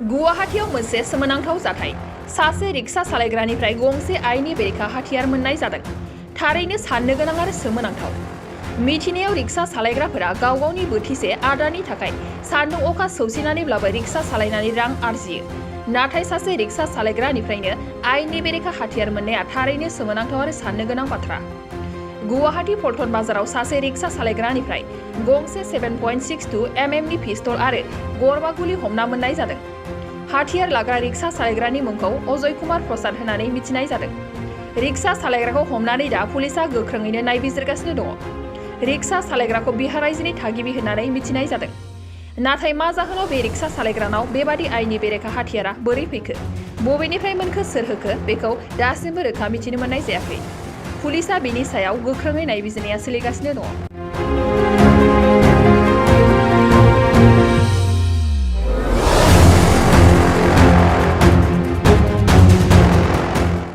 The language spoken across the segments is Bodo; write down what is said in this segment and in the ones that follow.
गुवाहाटीयाव मोनसे सोमोनांथाव जाथाय सासे रिक्सा सालायग्रानिफ्राय गंसे आइनि बेरेखा हाथियार मोननाय जादों। थारैनो साननो गोनां आरो सोमोनांथाव। मिथिनायाव रिक्सा सालायग्राफोरा गाव गावनि बोथिसे आदारनि थाखाय सान्दुं अखा सौसिनानैब्लाबो रिक्सा सालायनानै रां आरजियो। नाथाय सासे रिक्सा सालायग्रानिफ्रायनो आइनि बेरेखा हाथियार मोननाया थारैनो सोमोनांथाव आरो साननो गोनां बाथ्रा। गुवाहाटी पल्टन बाजाराव सासे रिक्सा सालायग्रानिफ्राय गंसे 7.62 mm नि पिस्तल आरो गरबा गुलि हमना मोननाय जादों। हाथियार लाग्रा रिक्सा सालायग्रानि मुंखौ अजय कुमार प्रसाद होननानै मिथिनाय जादों। रिक्सा सालायग्राखौ हमनानै दा पुलिसा गोख्रोङैनो नायबिजिरगासिनो दङ। रिक्सा सालायग्राखौ बिहार रायजोनि थागिबि होननानै मिथिनाय जादों। नाथाय मा जाहोनाव बे रिक्सा सालायग्रानाव बेबादि आइनि बेरेखा हाथियारा बोरै फैखो, बबेनिफ्राय मोनखो, सोर होखो बेखौ दासिमबो रोखा मिथिनो मोननाय जायाखै। पुलिसा बेनि सायाव गोख्रोङै नायबिजिरनाया सोलिगासिनो दङ।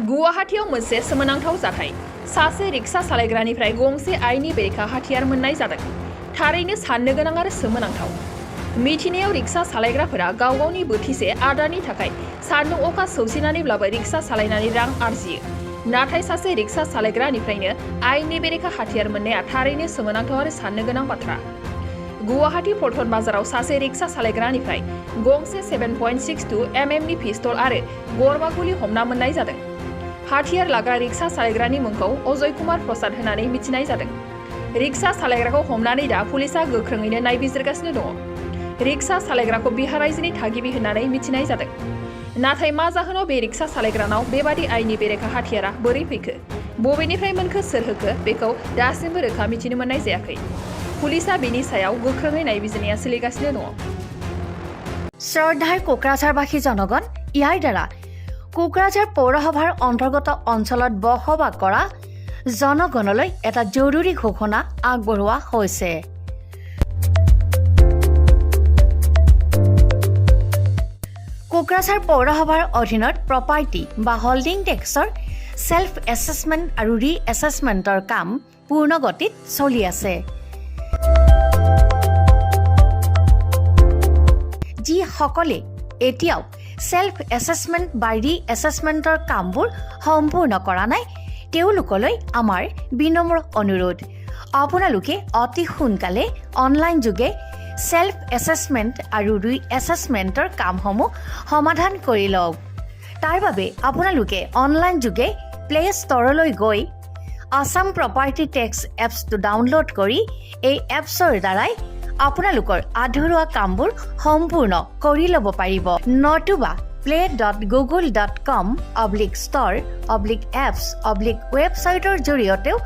गुवाहाटीयाव मोनसे सोमोनांथाव जाथाय सासे रिक्सा सालायग्रानिफ्राय गंसे आइनि बेरेखा हाथियार मोननाय जादों। थारैनो साननो गोनां आरो सोमोनांथाव। मिथिनायाव रिक्सा सालायग्राफोरा गाव गावनि बोथिसे आदारनि थाखाय सान्दुं अखा सौसिनानैब्लाबो रिक्सा सालायनानै रां आरजियो। नाथाय सासे रिक्सा सालायग्रानिफ्रायनो आइनि बेरेखा हाथियार मोननाया थारैनो सोमोनांथाव आरो साननो गोनां बाथ्रा। गुवाहाटी पल्टन बाजाराव सासे रिक्सा सालायग्रानिफ्राय गंसे 7.62 mm नि पिस्तल आरो गरबा गुलि हमना मोननाय जादों। हाथियार लाग्रा रिक्सा सालायग्रानि मुंखौ अजय कुमार प्रसाद होननानै मिथिनाय जादों। रिक्सा सालायग्राखौ हमनानै दा पुलिसा गोख्रोङैनो नायबिजिरगासिनो दङ। रिक्सा सालायग्राखौ बिहार रायजोनि थागिबि होननानै मिथिनाय जादों। नाथाय मा जाहोनाव बे रिक्सा सालायग्रानाव बेबादि आइनि बेरेखा हाथियारा बोरै फैखो, बबेनिफ्राय मोनखो, सोर होखो बेखौ दासिमबो रोखा मिथिनो मोननाय जायाखै। पुलिसा बेनि सायाव गोख्रोङै नायबिजिरनाया सोलिगासिनो दङ। শ্ৰদ্ধাৰ কোকৰাঝাৰবাসী জনগণ, ইয়াৰ দ্বাৰা কোকৰাঝাৰ পৌৰসভাৰ অন্তৰ্গত অঞ্চলত বসবাস কৰা জনগণলৈ এটা জৰুৰী ঘোষণা আগবঢ়োৱা হৈছে। কোকৰাঝাৰ পৌৰসভাৰ অধীনত প্ৰপাৰ্টি বা হোল্ডিং টেক্সৰ সেল্ফ এছেছমেণ্ট আৰু ৰি এছেছমেণ্টৰ কাম পূৰ্ণ গতিত চলি আছে। যিসকলে এতিয়াও সেল্ফ এছেছমেণ্ট বা ৰি এছেছমেণ্টৰ কামবোৰ সম্পূৰ্ণ কৰা নাই তেওঁলোকলৈ আমাৰ বিনম্ৰ অনুৰোধ, আপোনালোকে অতি সোনকালে অনলাইন যোগে সেল্ফ এছেছমেণ্ট আৰু ৰি এছেছমেণ্টৰ কামসমূহ সমাধান কৰি লওক। তাৰ বাবে আপোনালোকে অনলাইন যোগে প্লে ষ্ট'ৰলৈ গৈ আছাম প্ৰপাৰ্টি টেক্স এপছটো ডাউনলোড কৰি এই এপছৰ দ্বাৰাই আপোনালোকৰ আধৰুৱা কামবোৰ সম্পূৰ্ণ কৰি ল'ব পাৰিব। নতুবা play.google.com/store/apps/ৱেবছাইটৰ জৰিয়তেও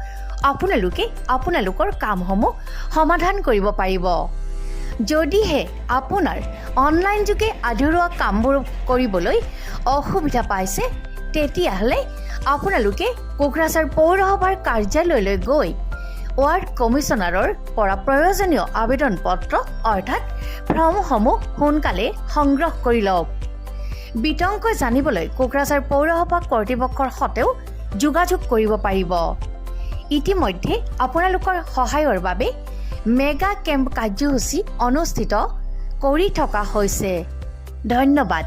আপোনালোকে আপোনালোকৰ কামসমূহ সমাধান কৰিব পাৰিব। যদিহে আপোনাৰ অনলাইন যোগে আধৰুৱা কামবোৰ কৰিবলৈ অসুবিধা পাইছে তেতিয়াহ'লে আপোনালোকে কোকৰাঝাৰ পৌৰসভাৰ কাৰ্যালয়লৈ গৈ ৱাৰ্ড কমিছনাৰৰ পৰা প্ৰয়োজনীয় আবেদন পত্ৰ অৰ্থাৎ ফৰ্মসমূহ সোনকালে সংগ্ৰহ কৰি লওক। বিতংকৈ জানিবলৈ কোকৰাঝাৰ পৌৰসভা কৰ্তৃপক্ষৰ সৈতেও যোগাযোগ কৰিব পাৰিব। ইতিমধ্যে আপোনালোকৰ সহায়ৰ বাবে মেগা কেম্প কাৰ্যসূচী অনুষ্ঠিত কৰি থকা হৈছে। ধন্যবাদ।